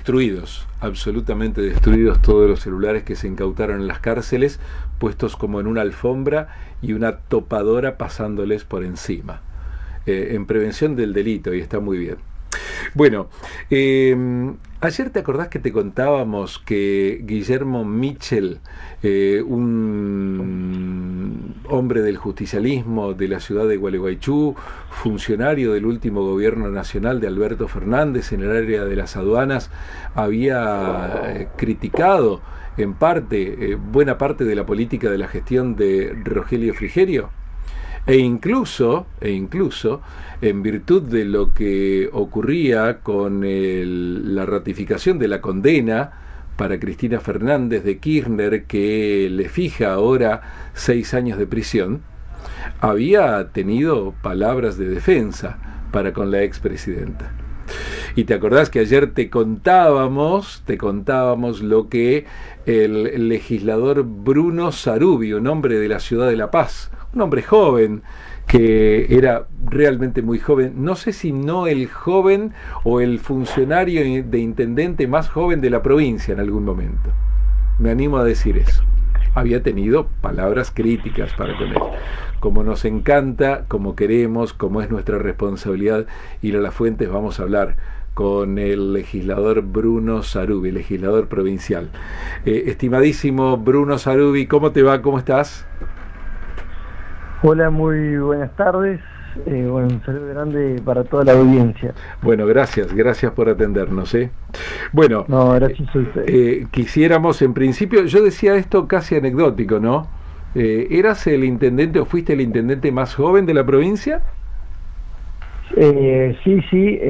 Destruidos, absolutamente destruidos todos los celulares que se incautaron en las cárceles, puestos como en una alfombra y una topadora pasándoles por encima, en prevención del delito, y está muy bien. Bueno, ayer te acordás que te contábamos que Guillermo Mitchell, un hombre del justicialismo de la ciudad de Gualeguaychú, funcionario del último gobierno nacional de Alberto Fernández en el área de las aduanas, había criticado en parte, buena parte de la política de la gestión de Rogelio Frigerio? E incluso, en virtud de lo que ocurría con la ratificación de la condena para Cristina Fernández de Kirchner, que le fija ahora 6 años de prisión, había tenido palabras de defensa para con la expresidenta. Y te acordás que ayer te contábamos lo que el legislador Bruno Sarubi, un hombre de la ciudad de La Paz, un hombre joven, que era realmente muy joven, no sé si no el joven o el funcionario de intendente más joven de la provincia en algún momento, me animo a decir eso, había tenido palabras críticas para con él. Como nos encanta, como queremos, como es nuestra responsabilidad ir a las fuentes, vamos a hablar con el legislador Bruno Sarubi, legislador provincial. Estimadísimo Bruno Sarubi, ¿cómo te va? ¿Cómo estás? Hola, muy buenas tardes. Un saludo grande para toda la audiencia. Bueno, gracias por atendernos. Bueno, no, gracias a usted. Quisiéramos, en principio, yo decía esto casi anecdótico, ¿no? ¿Eras el intendente o fuiste el intendente más joven de la provincia? Sí,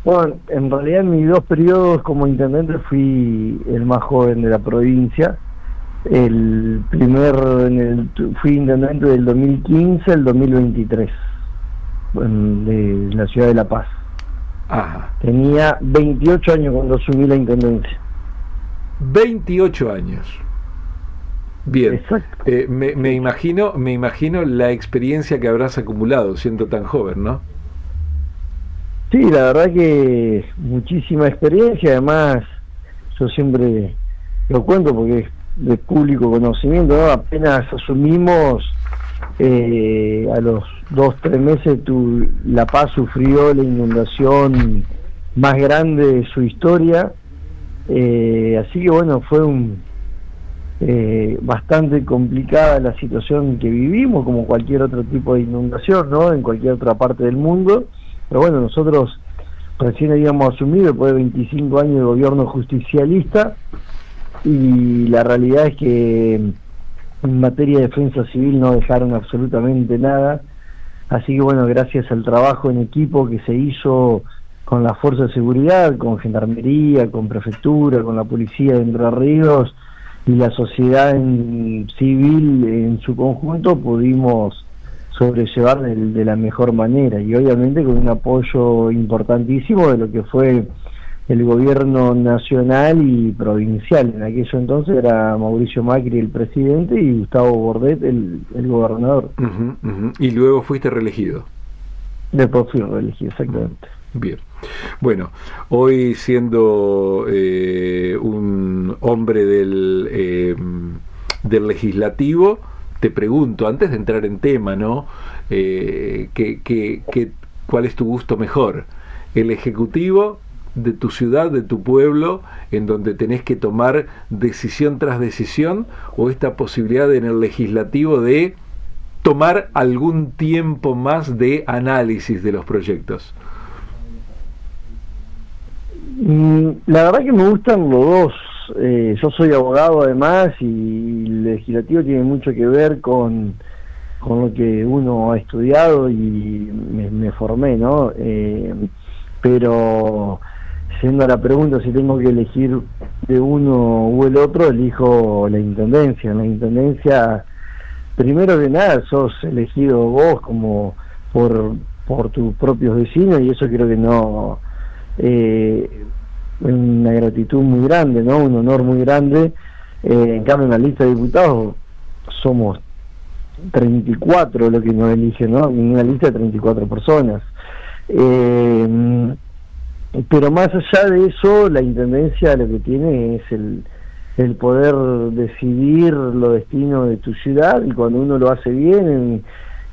bueno, en realidad en mis 2 periodos como intendente fui el más joven de la provincia. Fui intendente del 2015 al 2023 de la ciudad de La Paz. Ajá. Tenía 28 años cuando asumí la intendencia. 28 años. Bien. Exacto. Me imagino la experiencia que habrás acumulado siendo tan joven, ¿no? Sí, la verdad que muchísima experiencia. Además, yo siempre lo cuento porque es de público conocimiento, ¿no? Apenas asumimos, a los 2-3 meses La Paz sufrió la inundación más grande de su historia, así que bueno, fue bastante complicada la situación que vivimos, como cualquier otro tipo de inundación, ¿no? En cualquier otra parte del mundo, pero bueno, nosotros recién habíamos asumido después de 25 años de gobierno justicialista, y la realidad es que en materia de defensa civil no dejaron absolutamente nada, así que bueno, gracias al trabajo en equipo que se hizo con la fuerza de seguridad, con Gendarmería, con Prefectura, con la Policía de Entre Ríos y la sociedad civil en su conjunto, pudimos sobrellevar de la mejor manera, y obviamente con un apoyo importantísimo de lo que fue el gobierno nacional y provincial. En aquello entonces era Mauricio Macri el presidente y Gustavo Bordet el gobernador. Y luego fuiste reelegido. Después fui reelegido, exactamente. Bien. Bueno, hoy siendo un hombre del legislativo, te pregunto, antes de entrar en tema, ¿no? ¿Cuál es tu gusto mejor? ¿El ejecutivo de tu ciudad, de tu pueblo, en donde tenés que tomar decisión tras decisión, o esta posibilidad en el legislativo de tomar algún tiempo más de análisis de los proyectos? La verdad que me gustan los dos. Yo soy abogado además, y el legislativo tiene mucho que ver con lo que uno ha estudiado y me formé, ¿no? Pero siendo la pregunta si tengo que elegir de uno u el otro, elijo la intendencia. En la intendencia, primero que nada, sos elegido vos como por tus propios vecinos, y eso creo que no, una gratitud muy grande, ¿no? Un honor muy grande. En cambio, en la lista de diputados somos 34 lo que nos eligen, ¿no? En una lista de 34 personas. Pero más allá de eso, la intendencia lo que tiene es el poder decidir los destinos de tu ciudad, y cuando uno lo hace bien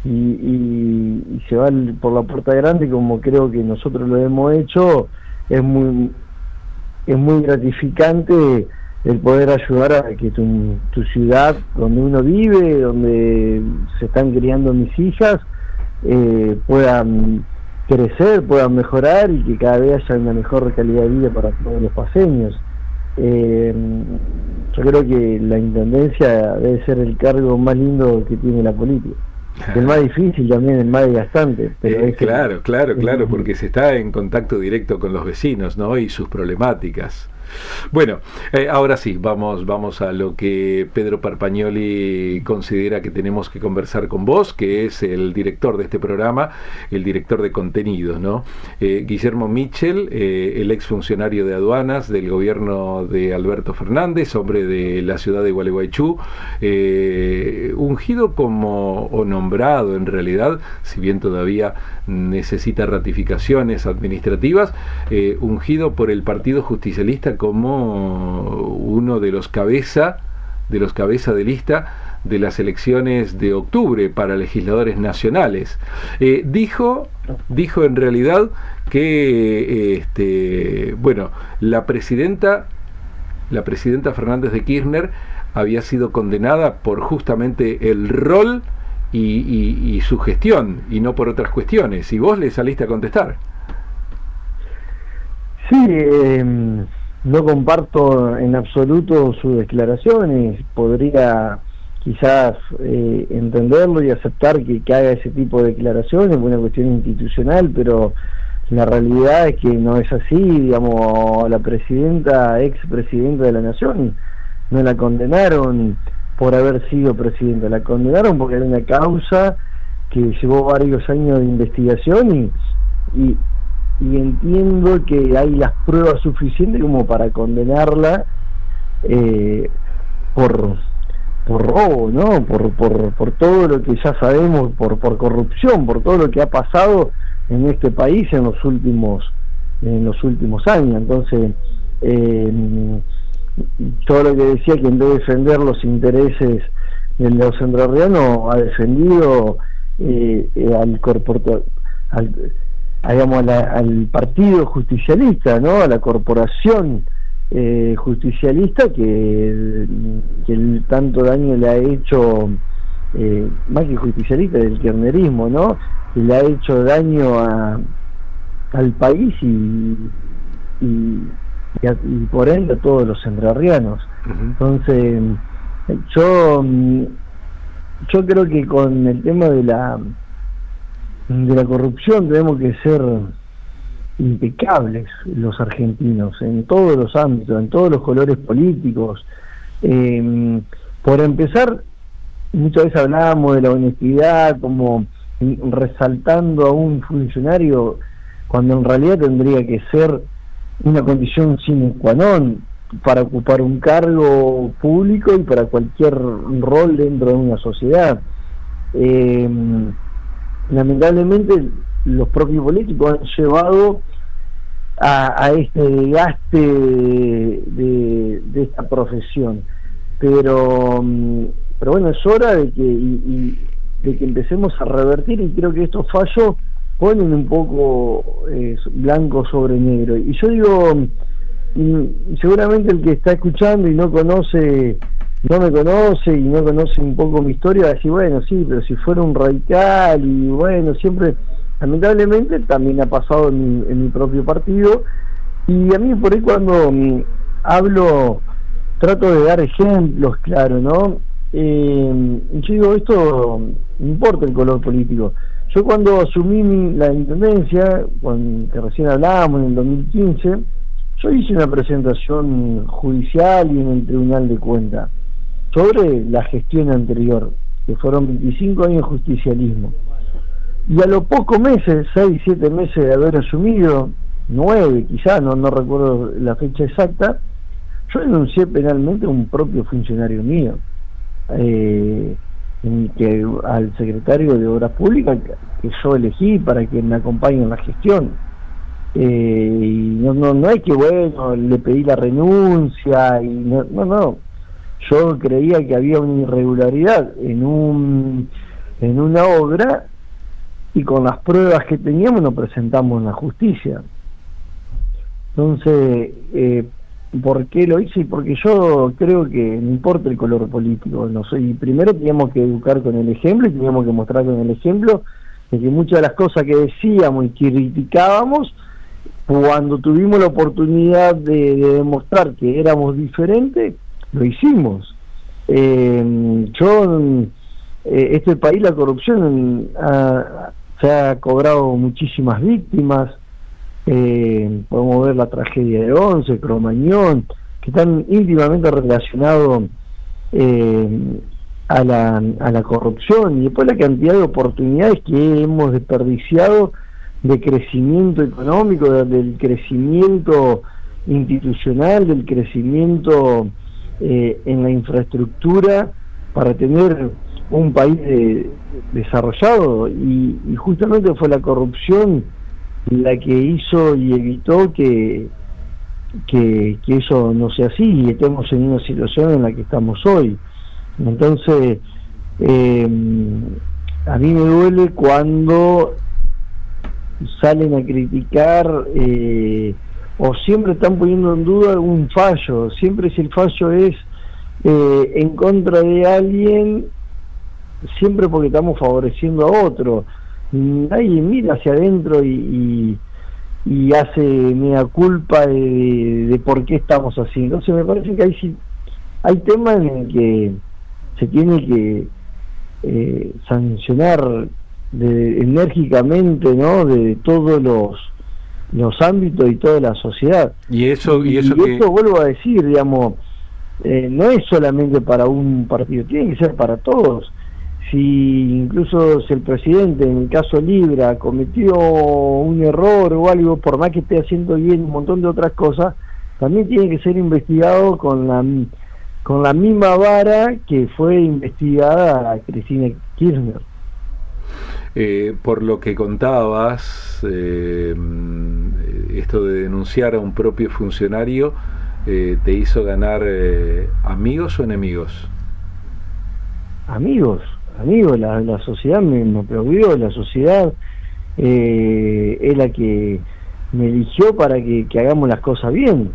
y se va por la puerta grande, como creo que nosotros lo hemos hecho, es muy gratificante el poder ayudar a que tu ciudad, donde uno vive, donde se están criando mis hijas, puedan crecer, puedan mejorar, y que cada vez haya una mejor calidad de vida para todos los paseños. Yo creo que la intendencia debe ser el cargo más lindo que tiene la política. El más difícil también, el más desgastante. Pero claro, porque se está en contacto directo con los vecinos, ¿no? Y sus problemáticas. Bueno, ahora sí, vamos a lo que Pedro Parpagnoli considera que tenemos que conversar con vos, que es el director de este programa, el director de contenidos, ¿no? Guillermo Mitchell, el exfuncionario de aduanas del gobierno de Alberto Fernández, hombre de la ciudad de Gualeguaychú, ungido o nombrado en realidad, si bien todavía necesita ratificaciones administrativas, ungido por el Partido Justicialista como uno de los cabeza de lista de las elecciones de octubre para legisladores nacionales. Dijo en realidad que la presidenta Fernández de Kirchner había sido condenada por justamente el rol y su gestión, y no por otras cuestiones, y vos le saliste a contestar. Sí, no comparto en absoluto sus declaraciones. Podría quizás entenderlo y aceptar que haga ese tipo de declaraciones, una cuestión institucional, pero la realidad es que no es así. Digamos, la expresidenta de la Nación, no la condenaron por haber sido presidenta, la condenaron porque era una causa que llevó varios años de investigación, y entiendo que hay las pruebas suficientes como para condenarla por robo, ¿no? Por todo lo que ya sabemos, por corrupción, por todo lo que ha pasado en este país en los últimos años. Entonces, todo lo que decía que en vez de defender los intereses de los entrerrianos, ha defendido al partido justicialista, ¿no? A la corporación justicialista que tanto daño le ha hecho, más que justicialista, del kirchnerismo, ¿no? Que le ha hecho daño al país y por ende a todos los entrerrianos. Entonces, yo creo que con el tema de la corrupción tenemos que ser impecables los argentinos en todos los ámbitos, en todos los colores políticos. Por empezar, muchas veces hablábamos de la honestidad como resaltando a un funcionario, cuando en realidad tendría que ser una condición sine qua non para ocupar un cargo público y para cualquier rol dentro de una sociedad. Lamentablemente los propios políticos han llevado a este desgaste de esta profesión, pero bueno, es hora de que empecemos a revertir, y creo que estos fallos ponen un poco blanco sobre negro. Y yo digo, seguramente el que está escuchando y no me conoce y no conoce un poco mi historia, va a decir, bueno, sí, pero si fuera un radical, y bueno, siempre, lamentablemente también ha pasado en mi propio partido, y a mí por ahí cuando hablo, trato de dar ejemplos, claro, ¿no? Yo digo, esto no importa el color político. Yo cuando asumí la intendencia, que recién hablábamos en el 2015, yo hice una presentación judicial y en el Tribunal de Cuentas sobre la gestión anterior, que fueron 25 años de justicialismo. Y a los pocos meses, 6, 7 meses de haber asumido, 9 quizás, no recuerdo la fecha exacta, yo denuncié penalmente a un propio funcionario mío, al secretario de Obras Públicas que yo elegí para que me acompañe en la gestión. y no es que bueno, le pedí la renuncia, y no, yo creía que había una irregularidad en una obra, y con las pruebas que teníamos nos presentamos en la justicia. Entonces, ¿por qué lo hice? Porque yo creo que no importa el color político, no soy, primero teníamos que educar con el ejemplo, y teníamos que mostrar con el ejemplo de que muchas de las cosas que decíamos y que criticábamos, cuando tuvimos la oportunidad de demostrar que éramos diferentes, lo hicimos. Este país, la corrupción se ha cobrado muchísimas víctimas. Podemos ver la tragedia de Once, Cromañón, que están íntimamente relacionados a la corrupción, y después la cantidad de oportunidades que hemos desperdiciado de crecimiento económico, del crecimiento institucional, del crecimiento en la infraestructura, para tener un país desarrollado, y justamente fue la corrupción la que hizo y evitó que eso no sea así, y estemos en una situación en la que estamos hoy. Entonces, a mí me duele cuando salen a criticar, o siempre están poniendo en duda un fallo. Siempre, si el fallo es en contra de alguien, siempre porque estamos favoreciendo a otro. Nadie mira hacia adentro y hace mea culpa de por qué estamos así. Entonces me parece que hay temas en el que se tiene que sancionar enérgicamente, ¿no?, de todos los ámbitos y toda la sociedad. Y esto vuelvo a decir, digamos, no es solamente para un partido, tiene que ser para todos. Incluso si el presidente, en el caso Libra, cometió un error o algo, por más que esté haciendo bien un montón de otras cosas, también tiene que ser investigado con la misma vara que fue investigada a Cristina Kirchner. Por lo que contabas, esto de denunciar a un propio funcionario, ¿te hizo ganar amigos o enemigos? Amigos, la sociedad me aplaudió, la sociedad es la que me eligió para que hagamos las cosas bien.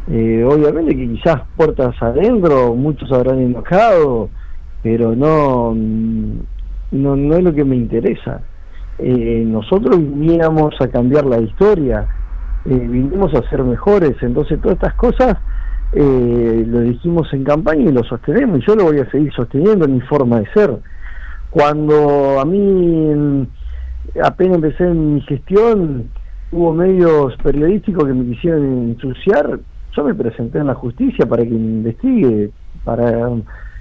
Obviamente que quizás puertas adentro muchos habrán enojado, pero no es lo que me interesa. Nosotros viníamos a cambiar la historia, vinimos a ser mejores. Entonces todas estas cosas lo dijimos en campaña y lo sostenemos, y yo lo voy a seguir sosteniendo en mi forma de ser. Cuando a mí apenas empecé en mi gestión, hubo medios periodísticos que me quisieron ensuciar, yo me presenté en la justicia para que me investigue, para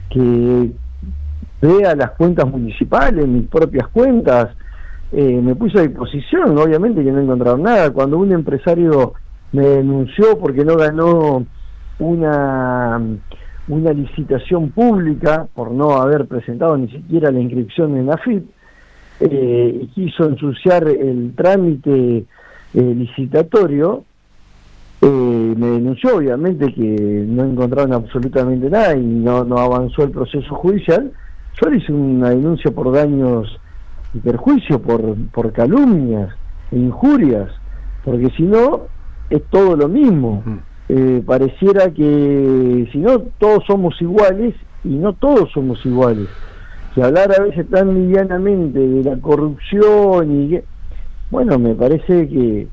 que vea las cuentas municipales, mis propias cuentas. Me puse a disposición, obviamente que no encontraron nada. Cuando un empresario me denunció porque no ganó una licitación pública por no haber presentado ni siquiera la inscripción en AFIP, y quiso ensuciar el trámite licitatorio, me denunció, obviamente que no encontraron absolutamente nada y no avanzó el proceso judicial. Yo le hice una denuncia por daños y perjuicios, por calumnias e injurias, porque si no es todo lo mismo. Pareciera que si no todos somos iguales, y no todos somos iguales. Que hablar a veces tan livianamente de la corrupción bueno, me parece que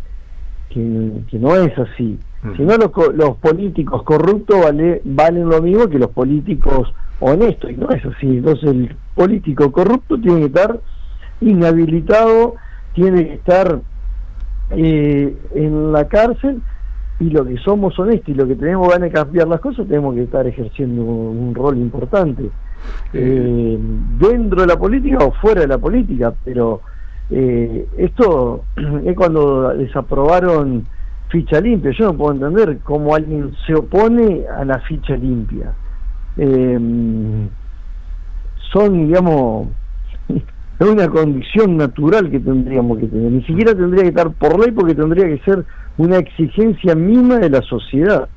no es así. Si no, los políticos corruptos valen lo mismo que los políticos honestos, y no es así. Entonces el político corrupto tiene que estar inhabilitado, tiene que estar en la cárcel, y lo que somos honestos y lo que tenemos ganas de cambiar las cosas, tenemos que estar ejerciendo un rol importante dentro de la política o fuera de la política. Pero esto es cuando desaprobaron ficha limpia. Yo no puedo entender cómo alguien se opone a la ficha limpia. Son, digamos, es una condición natural que tendríamos que tener, ni siquiera tendría que estar por ley, porque tendría que ser una exigencia mínima de la sociedad.